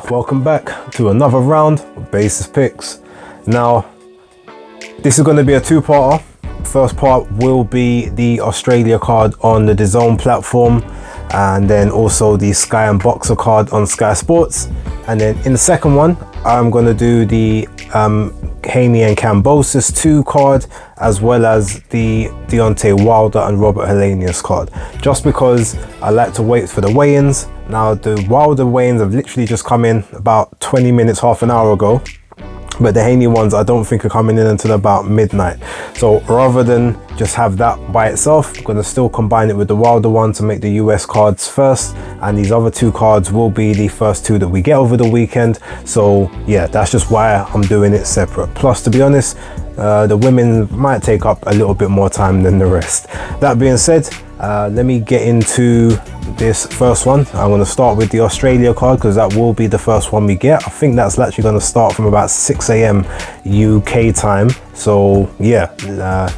Welcome back to another round of Basis Picks. Now, this is going to be a two-parter. First part will be the Australia card on the DAZN platform, and then also the Sky and Boxer card on Sky Sports. And then in the second one, I'm going to do the Haney and Kambosos 2 card, as well as the Deontay Wilder and Robert Helenius card, just because I like to wait for the weigh-ins. Now, the Wilder weigh-ins have literally just come in about 20 minutes, half an hour ago, but the Haney ones I don't think are coming in until about midnight. So rather than just have that by itself, I'm going to still combine it with the Wilder one to make the US cards first, and these other two cards will be the first two that we get over the weekend. So yeah, that's just why I'm doing it separate. Plus, to be honest, the women might take up a little bit more time than the rest. That being said, let me get into this first one. I'm going to start with the Australia card because that will be the first one we get. I think that's actually going to start from about 6 AM UK time. So yeah,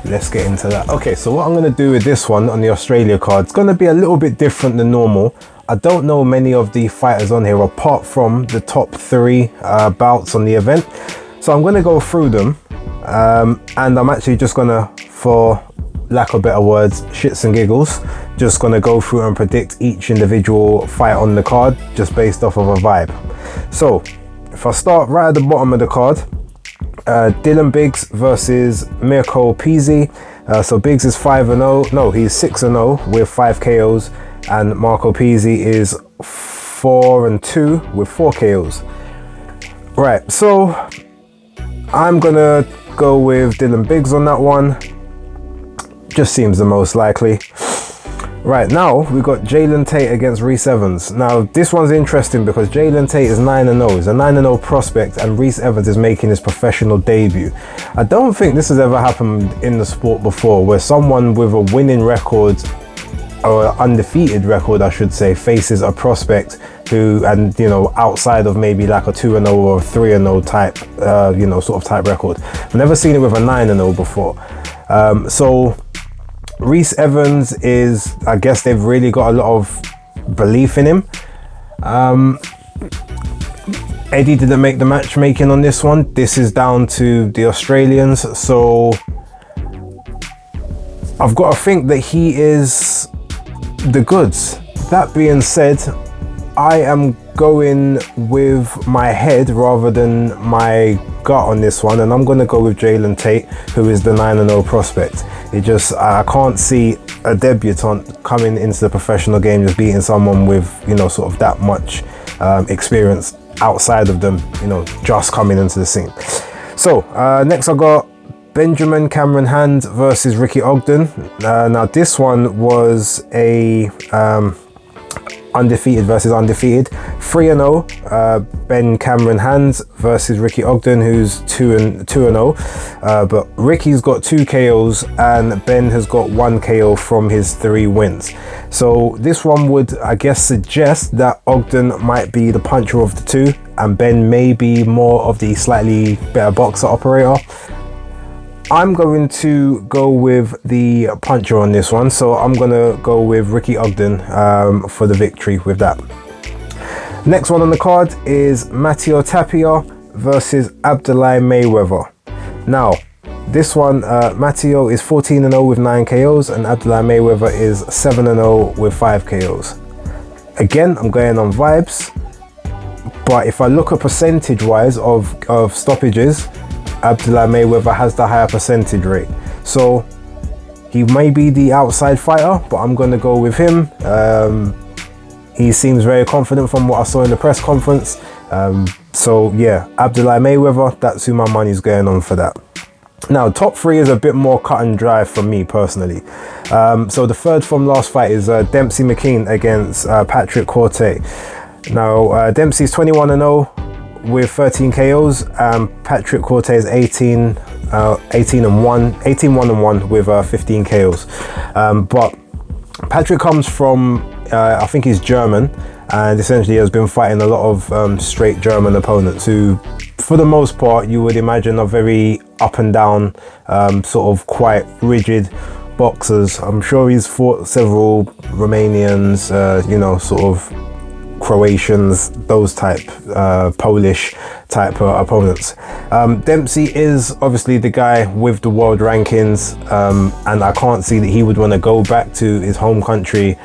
let's get into that. Okay, so what I'm going to do with this one on the Australia card, it's going to be a little bit different than normal. I don't know many of the fighters on here apart from the top 3 bouts on the event. So I'm going to go through them, and I'm actually just going to, for lack of better words, shits and giggles, just gonna go through and predict each individual fight on the card just based off of a vibe. So if I start right at the bottom of the card, Dylan Biggs versus Mirko Pizzi. So Biggs is 5-0, no, he's 6-0 with 5 KOs, and Marco Pizzi is 4-2 with 4 KOs. Right, so I'm gonna go with Dylan Biggs on that one. Just seems the most likely. Right, now we've got Jalen Tate against Reese Evans. Now this one's interesting because Jalen Tate is 9-0. He's a 9-0 prospect, and Reese Evans is making his professional debut. I don't think this has ever happened in the sport before, where someone with a winning record, or undefeated record I should say, faces a prospect who, and you know, outside of maybe like a 2-0 or a 3-0 type, you know, sort of type record. I've never seen it with a 9-0 before. So Reese Evans is, I guess they've really got a lot of belief in him. Eddie didn't make the matchmaking on this one. This is down to the Australians. So I've got to think that he is the goods. That being said, I am going with my head rather than my gut on this one, and I'm going to go with Jalen Tate, who is the 9-0 prospect. It just, I can't see a debutant coming into the professional game just beating someone with, you know, sort of that much experience outside of them, you know, just coming into the scene. So next I got Benjamin Cameron Hand versus Ricky Ogden. Now this one was a undefeated versus undefeated, 3-0. Ben Cameron Hands versus Ricky Ogden, who's 2-0. But Ricky's got 2 KOs and Ben has got 1 KO from his 3 wins. So this one would, I guess, suggest that Ogden might be the puncher of the 2 and Ben may be more of the slightly better boxer operator. I'm going to go with the puncher on this one, so I'm going to go with Ricky Ogden for the victory with that. Next one on the card is Matteo Tapia versus Abdoulaye Mayweather. Now, this one, Matteo is 14-0 with 9 KOs and Abdoulaye Mayweather is 7-0 with 5 KOs. Again, I'm going on vibes, but if I look at percentage-wise of stoppages, Abdoulaye Mayweather has the higher percentage rate. So he may be the outside fighter, but I'm going to go with him. He seems very confident from what I saw in the press conference. So yeah, Abdoulaye Mayweather, that's who my money's going on for that. Now, top 3 is a bit more cut and dry for me personally. So the third from last fight is Dempsey McKean against Patrick Corte. Now, Dempsey's 21-0. with 13 KOs, Patrick Corte is 18-1 with 15 KOs. But Patrick comes from, I think he's German, and essentially has been fighting a lot of straight German opponents who, for the most part, you would imagine are very up and down, sort of quite rigid boxers. I'm sure he's fought several Romanians, you know, sort of Croatians, those type, Polish type opponents. Dempsey is obviously the guy with the world rankings, and I can't see that he would want to go back to his home country,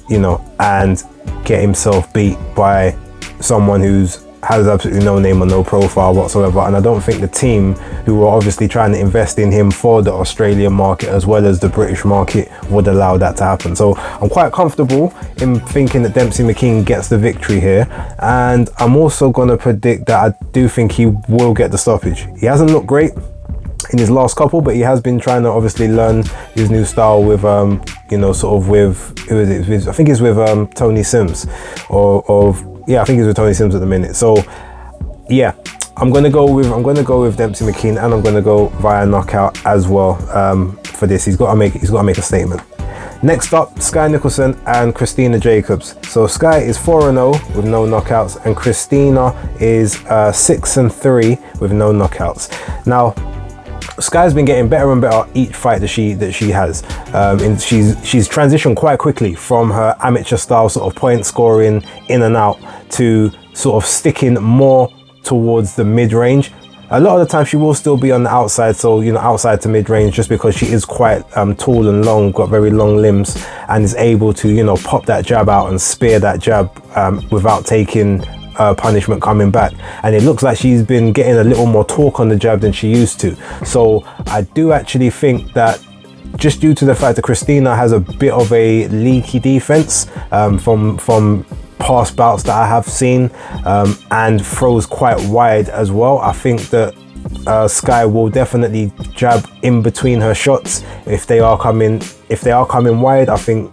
you know, and get himself beat by someone who's has absolutely no name or no profile whatsoever. And I don't think the team, who are obviously trying to invest in him for the Australian market as well as the British market, would allow that to happen. So I'm quite comfortable in thinking that Dempsey McKean gets the victory here, and I'm also going to predict that I do think he will get the stoppage. He hasn't looked great in his last couple, but he has been trying to obviously learn his new style with you know, sort of with, who is it? I think it's with Tony Sims, yeah, I think he's with Tony Sims at the minute. So yeah, I'm gonna go with Dempsey McKean, and I'm gonna go via knockout as well for this. He's got to make a statement. Next up, Sky Nicholson and Christina Jacobs. So Sky is 4-0 with no knockouts, and Christina is 6-3 with no knockouts. Now, Sky's been getting better and better each fight that she has. She's transitioned quite quickly from her amateur style sort of point scoring in and out to sort of sticking more towards the mid-range. A lot of the time she will still be on the outside, so you know, outside to mid-range, just because she is quite tall and long, got very long limbs, and is able to, you know, pop that jab out and spear that jab without taking punishment coming back. And it looks like she's been getting a little more torque on the jab than she used to. So I do actually think that, just due to the fact that Christina has a bit of a leaky defense from past bouts that I have seen, and throws quite wide as well, I think that Sky will definitely jab in between her shots. If they are coming wide, I think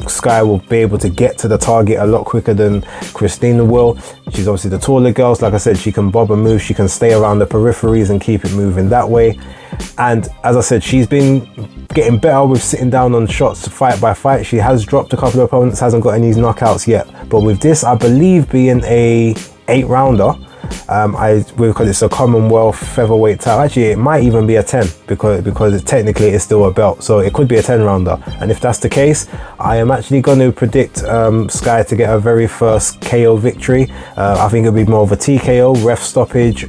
Sky will be able to get to the target a lot quicker than Christina will. She's obviously the taller girl, so like I said, she can bob and move, she can stay around the peripheries and keep it moving that way. And as I said, she's been getting better with sitting down on shots fight by fight. She has dropped a couple of opponents, hasn't got any knockouts yet, but with this, I believe being a 8-rounder, because it's a Commonwealth featherweight title, actually it might even be a 10, because technically it's still a belt, so it could be a 10-rounder. And if that's the case, I am actually going to predict Sky to get her very first KO victory. I think it'll be more of a TKO, ref stoppage,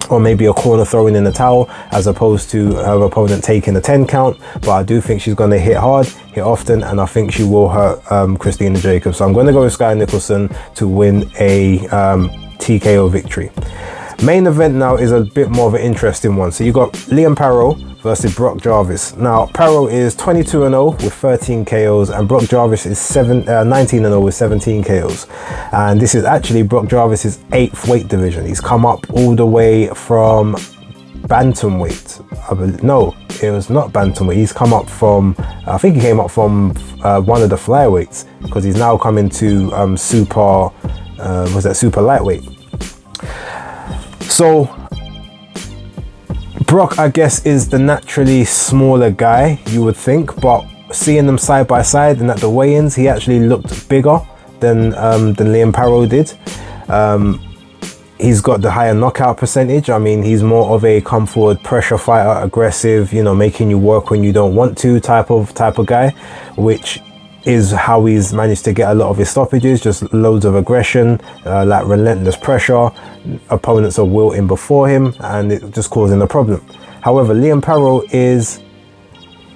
or maybe a corner throwing in the towel, as opposed to her opponent taking a 10 count. But I do think she's going to hit hard, hit often, and I think she will hurt Christina Jacobs. So I'm going to go with Sky Nicholson to win a TKO victory. Main event now is a bit more of an interesting one. So you got Liam Paro versus Brock Jarvis. Now Paro is 22-0 with 13 KOs, and Brock Jarvis is 19-0 with 17 KOs. And this is actually Brock Jarvis's 8th weight division. He's come up all the way from bantamweight. No, it was not bantamweight. He's come up from, I think he came up from one of the flyweights, because he's now coming to super lightweight. So Brock, I guess, is the naturally smaller guy, you would think, but seeing them side by side and at the weigh-ins, he actually looked bigger than Liam Paro did. He's got the higher knockout percentage. I mean, he's more of a come forward pressure fighter, aggressive, you know, making you work when you don't want to type of guy, which is how he's managed to get a lot of his stoppages. Just loads of aggression, like relentless pressure. Opponents are wilting before him, and it just causing a problem. However, Liam Paro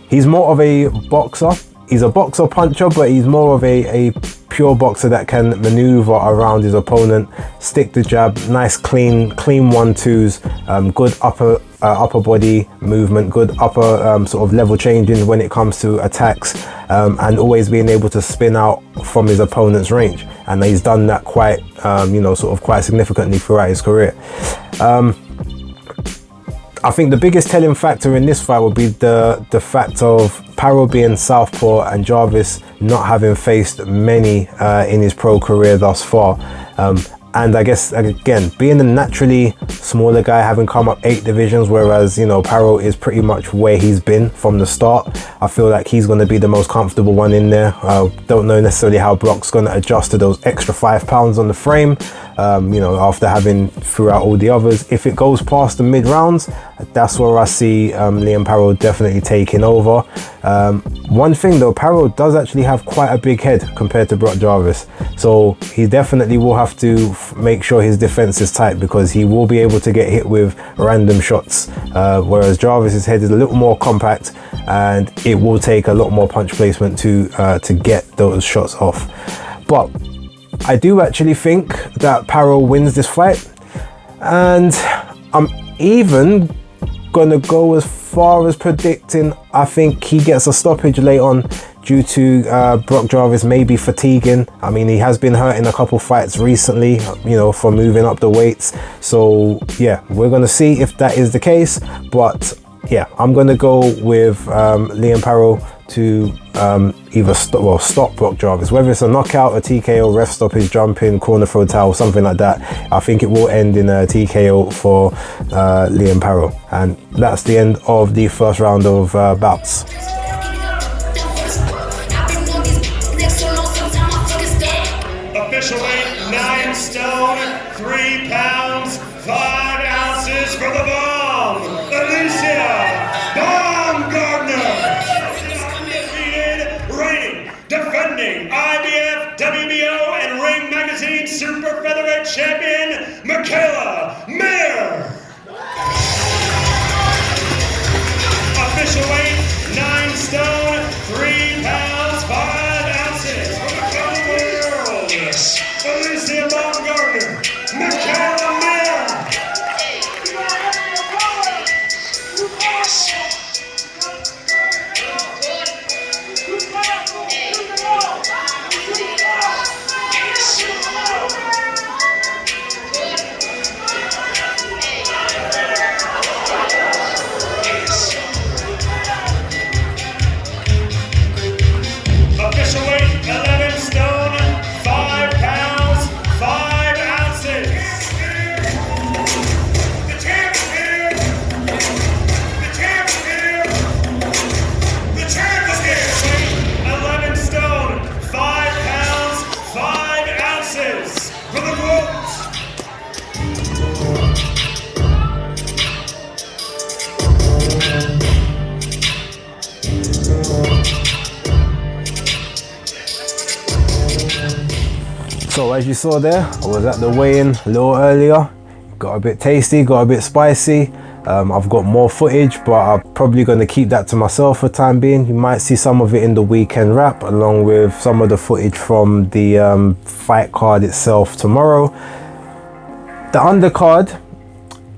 he's more of a boxer. He's a boxer puncher, but he's more of a pure boxer that can maneuver around his opponent, stick the jab, nice clean 1-2s, good upper body movement, good upper sort of level changing when it comes to attacks, and always being able to spin out from his opponent's range. And he's done that quite, you know, sort of quite significantly throughout his career. I think the biggest telling factor in this fight would be the fact of Paro being southpaw and Jarvis not having faced many in his pro career thus far. And I guess, again, being a naturally smaller guy, having come up 8 divisions, whereas, you know, Paro is pretty much where he's been from the start, I feel like he's going to be the most comfortable one in there. Don't know necessarily how Brock's going to adjust to those extra 5 pounds on the frame. you know, after having throughout all the others. If it goes past the mid rounds, that's where I see Liam Paro definitely taking over. One thing though, Paro does actually have quite a big head compared to Brock Jarvis, so he definitely will have to make sure his defense is tight, because he will be able to get hit with random shots, whereas Jarvis's head is a little more compact and it will take a lot more punch placement to get those shots off. But I do actually think that Paro wins this fight, and I'm even gonna go as far as predicting I think he gets a stoppage late on due to Brock Jarvis maybe fatiguing. I mean, he has been hurt in a couple fights recently, you know, for moving up the weights. So yeah, we're gonna see if that is the case. But yeah, I'm gonna go with Liam Paro to either stop Brock Jarvis, whether it's a knockout, a TKO, ref stoppage, jump in, corner throw towel, something like that. I think it will end in a TKO for Liam Paro, and that's the end of the first round of bouts. Official weight 9 stone 3 pounds 5 ounces for the bomb, Alycia Baumgardner. Reigning, defending IBF, WBO, and Ring Magazine Super Featherweight Champion, Michaela Mayer. Official weight 9 stone 3 pounds 5 ounces for the world, Alycia Baumgardner, Michaela Mayer. Official weight 11 stone 5 pounds 5 ounces. The champ's here. The champ's here. The champ is here. 11 stone 5 pounds 5 ounces for the gold. So as you saw there, I was at the weigh-in a little earlier. Got a bit tasty, got a bit spicy. I've got more footage, but I'm probably going to keep that to myself for the time being. You might see some of it in the weekend wrap, along with some of the footage from the fight card itself tomorrow. The undercard,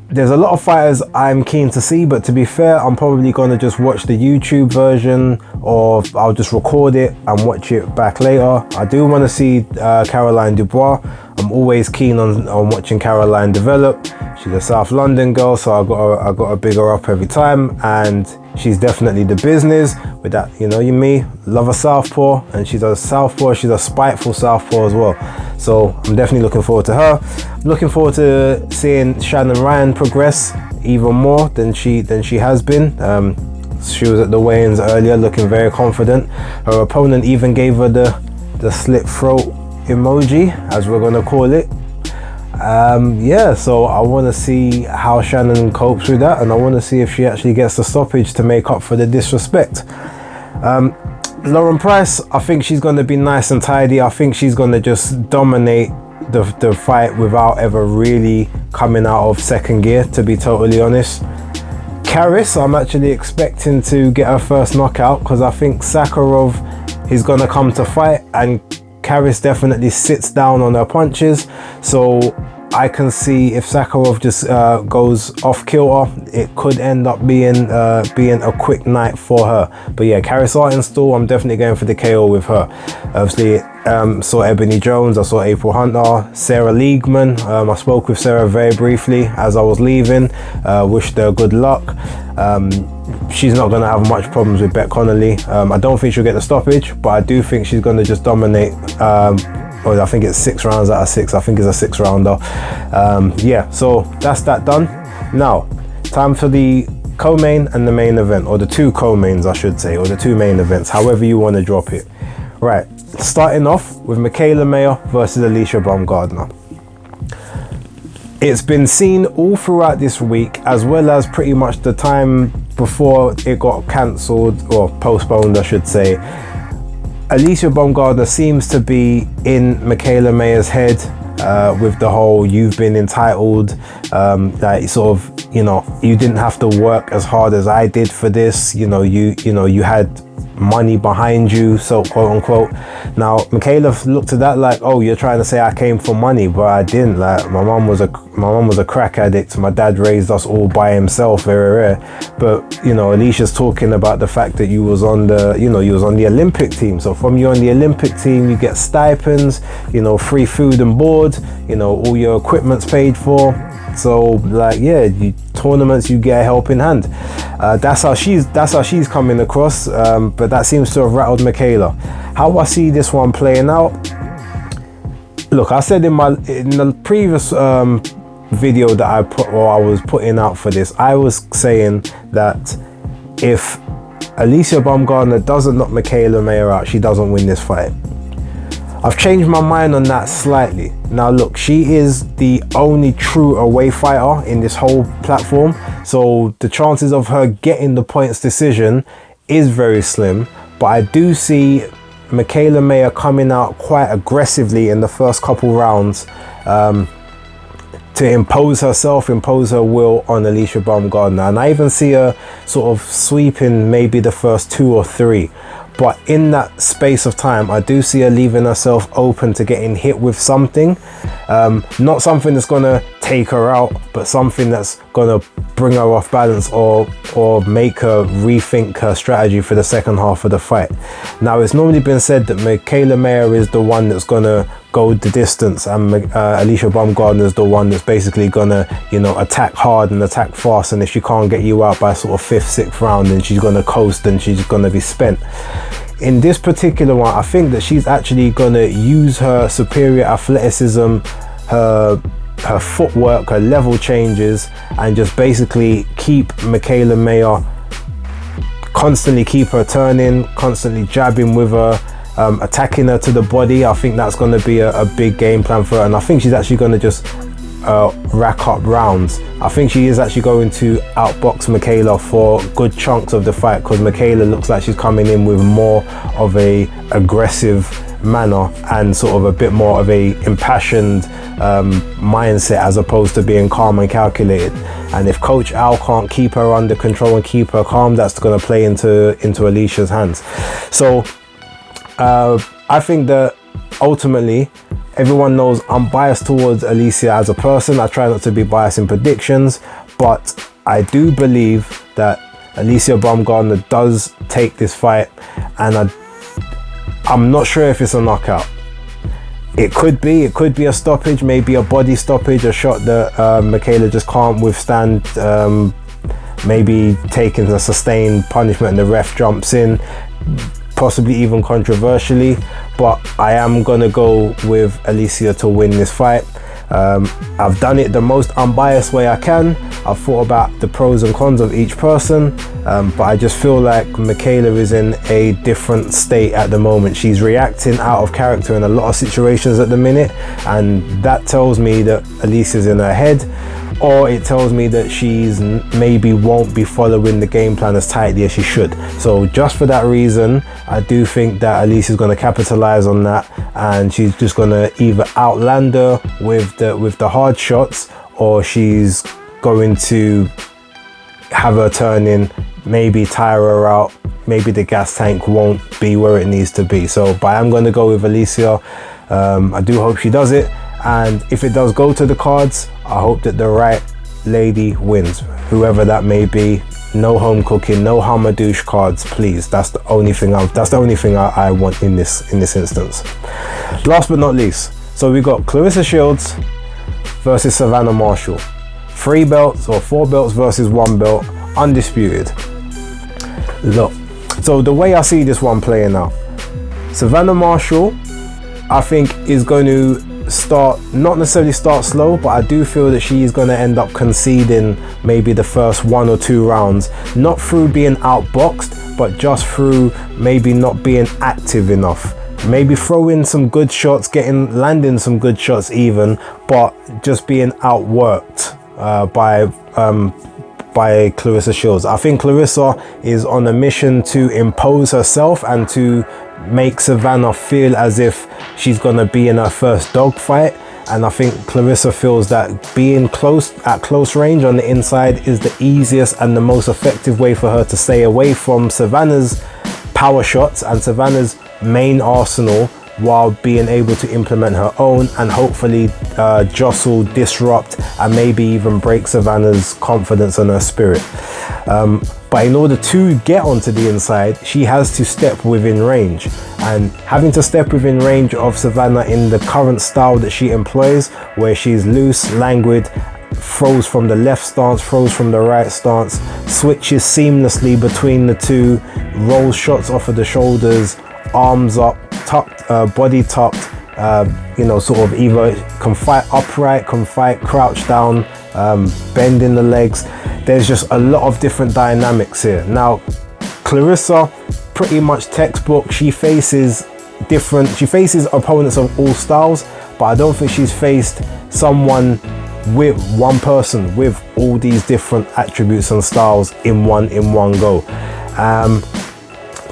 there's a lot of fighters I'm keen to see, but to be fair, I'm probably going to just watch the YouTube version, or I'll just record it and watch it back later. I do want to see Caroline Dubois. I'm always keen on watching Caroline develop. She's a South London girl, so I got to big her up every time, and she's definitely the business. With that, you know, me love a southpaw, and she's a southpaw. She's a spiteful southpaw as well. So I'm definitely looking forward to her. I'm looking forward to seeing Shannon Ryan progress even more than she has been. She was at the weigh-ins earlier looking very confident. Her opponent even gave her the slit throat emoji, as we're gonna call it. Yeah, so I want to see how Shannon copes with that, and I want to see if she actually gets the stoppage to make up for the disrespect. Lauren Price, I think she's going to be nice and tidy. I think she's going to just dominate the fight without ever really coming out of second gear, to be totally honest. Claressa, I'm actually expecting to get her first knockout, because I think Sakharov is going to come to fight, and Claressa definitely sits down on her punches. So I can see if Sakharov just goes off kilter, it could end up being a quick night for her. But yeah, Claressa Artenstall, I'm definitely going for the KO with her. Obviously, saw Ebony Jones, I saw April Hunter, Sarah Liegman. I spoke with Sarah very briefly as I was leaving. Wished her good luck. She's not going to have much problems with Beck Connolly. I don't think she'll get the stoppage, but I do think she's going to just dominate. I think it's 6 rounds out of 6. I think it's a 6 rounder. Yeah, so that's that done. Now, time for the co-main and the main event, or the 2 co-mains I should say, or the 2 main events, however you want to drop it. Right, starting off with Michaela Mayer versus Alycia Baumgardner. it's been seen all throughout this week, as well as pretty much the time before it got cancelled, or postponed I should say. Alycia Baumgardner seems to be in Michaela Mayer's head with the whole "you've been entitled," like sort of, you know, you didn't have to work as hard as I did for this, you know, you had money behind you, so quote unquote. Now Michaela looked at that like, oh, you're trying to say I came for money, but I didn't. Like, my mum was a crack addict, my dad raised us all by himself, very rare. But you know, Alicia's talking about the fact that you was on the Olympic team, so from you on the Olympic team you get stipends, you know, free food and board, you know, all your equipment's paid for. So like, yeah, tournaments, you get a helping hand. That's how she's coming across, but that seems to have rattled Michaela. How I see this one playing out, look, I said in the previous video that I was putting out for this, I was saying that if Alycia Baumgardner doesn't knock Michaela Mayer out, she doesn't win this fight. I've changed my mind on that slightly. Now look, she is the only true away fighter in this whole platform, so the chances of her getting the points decision is very slim, but I do see Michaela Mayer coming out quite aggressively in the first couple rounds to impose her will on Alycia Baumgardner, and I even see her sort of sweeping maybe the first 2 or 3. But in that space of time, I do see her leaving herself open to getting hit with something. Not something that's gonna take her out, but something that's gonna bring her off balance or make her rethink her strategy for the second half of the fight. Now, it's normally been said that Michaela Mayer is the one that's gonna go the distance, and Alycia Baumgardner is the one that's basically gonna, you know, attack hard and attack fast, and if she can't get you out by sort of 5th, 6th round, then she's gonna coast and she's gonna be spent. In this particular one, I think that she's actually gonna use her superior athleticism, her footwork, her level changes, and just basically keep Michaela Mayer, constantly keep her turning, constantly jabbing with her, attacking her to the body. I think that's going to be a big game plan for her, and I think she's actually going to just rack up rounds. I think she is actually going to outbox Michaela for good chunks of the fight, because Michaela looks like she's coming in with more of a aggressive manner and sort of a bit more of a impassioned mindset, as opposed to being calm and calculated. And if Coach Al can't keep her under control and keep her calm, that's going to play into Alicia's hands. So I think that ultimately, everyone knows I'm biased towards Alycia as a person. I try not to be biased in predictions, but I do believe that Alycia Baumgardner does take this fight, and I'm not sure if it's a knockout. It could be a stoppage, maybe a body stoppage, a shot that Michaela just can't withstand, maybe taking a sustained punishment and the ref jumps in, possibly even controversially. But I am gonna go with Alycia to win this fight. I've done it the most unbiased way I can. I've thought about the pros and cons of each person, but I just feel like Michaela is in a different state at the moment. She's reacting out of character in a lot of situations at the minute, and that tells me that Alicia's in her head, or it tells me that she's maybe won't be following the game plan as tightly as she should. So just for that reason, I do think that Alicia's going to capitalize on that, and she's just going to either outland her with the hard shots, or she's going to have her turn in, maybe tire her out, maybe the gas tank won't be where it needs to be. So, but I'm going to go with Alycia. I do hope she does it, and if it does go to the cards, I hope that the right lady wins, whoever that may be. No home cooking, no hamadouche cards, please. That's the only thing I want in this instance. Last but not least, so we got Claressa Shields versus Savannah Marshall. 3 belts or 4 belts versus 1 belt, undisputed. Look, so the way I see this one playing out, Savannah Marshall, I think, is going to not necessarily start slow, but I do feel that she is going to end up conceding maybe the first 1 or 2 rounds, not through being outboxed, but just through maybe not being active enough maybe throwing some good shots, landing some good shots even, but just being outworked by Claressa Shields. I think Claressa is on a mission to impose herself and to make Savannah feel as if she's gonna be in her first dogfight. And I think Claressa feels that being at close range on the inside is the easiest and the most effective way for her to stay away from Savannah's power shots and Savannah's main arsenal, while being able to implement her own and hopefully jostle, disrupt, and maybe even break Savannah's confidence and her spirit. But in order to get onto the inside, she has to step within range, and having to step within range of Savannah in the current style that she employs, where she's loose, languid, throws from the left stance, throws from the right stance, switches seamlessly between the two, rolls shots off of the shoulders, arms up, tucked, body tucked, sort of either can fight upright, can fight crouch down, bending the legs. There's just a lot of different dynamics here. Now, Claressa, pretty much textbook. She faces opponents of all styles, but I don't think she's faced someone with one person with all these different attributes and styles in one go.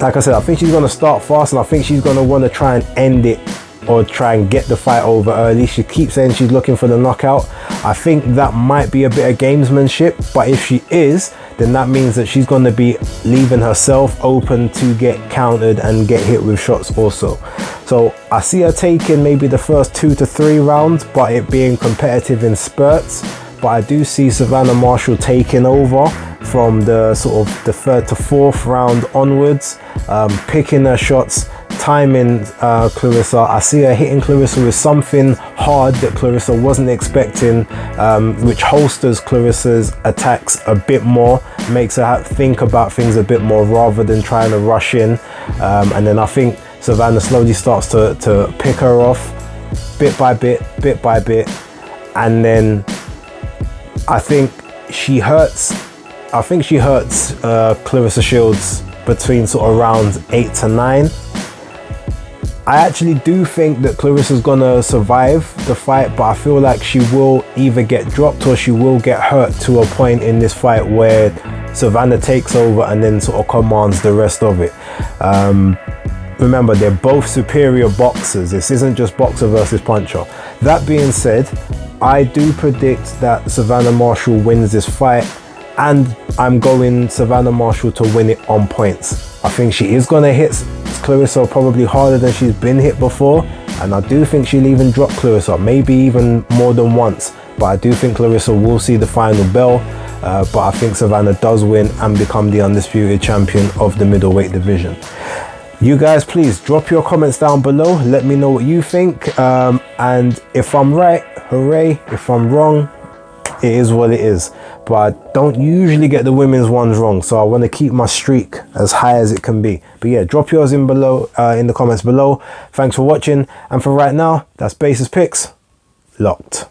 Like I said, I think she's going to start fast, and I think she's going to want to try and end it or try and get the fight over early. She keeps saying she's looking for the knockout. I think that might be a bit of gamesmanship, but if she is, then that means that she's going to be leaving herself open to get countered and get hit with shots also. So I see her taking maybe the first 2 to 3 rounds, but it being competitive in spurts. But I do see Savannah Marshall taking over from the sort of the 3rd to 4th round onwards, picking her shots, timing Claressa. I see her hitting Claressa with something hard that Claressa wasn't expecting, which holsters Claressa's attacks a bit more, makes her think about things a bit more rather than trying to rush in. And then I think Savannah slowly starts to pick her off bit by bit, and then I think she hurts Claressa Shields between sort of rounds 8 to 9. I actually do think that Claressa's gonna survive the fight, but I feel like she will either get dropped or she will get hurt to a point in this fight where Savannah takes over and then sort of commands the rest of it. Remember, they're both superior boxers. This isn't just boxer versus puncher. That being said, I do predict that Savannah Marshall wins this fight, and I'm going Savannah Marshall to win it on points. I think she is going to hit Claressa probably harder than she's been hit before, and I do think she'll even drop Claressa, maybe even more than once. But I do think Claressa will see the final bell, but I think Savannah does win and become the undisputed champion of the middleweight division. You guys, please drop your comments down below. Let me know what you think, and if I'm right, hooray. If I'm wrong, it is what it is. But I don't usually get the women's ones wrong, so I want to keep my streak as high as it can be. But yeah, drop yours in the comments below. Thanks for watching, and for right now, that's Basis Picks locked.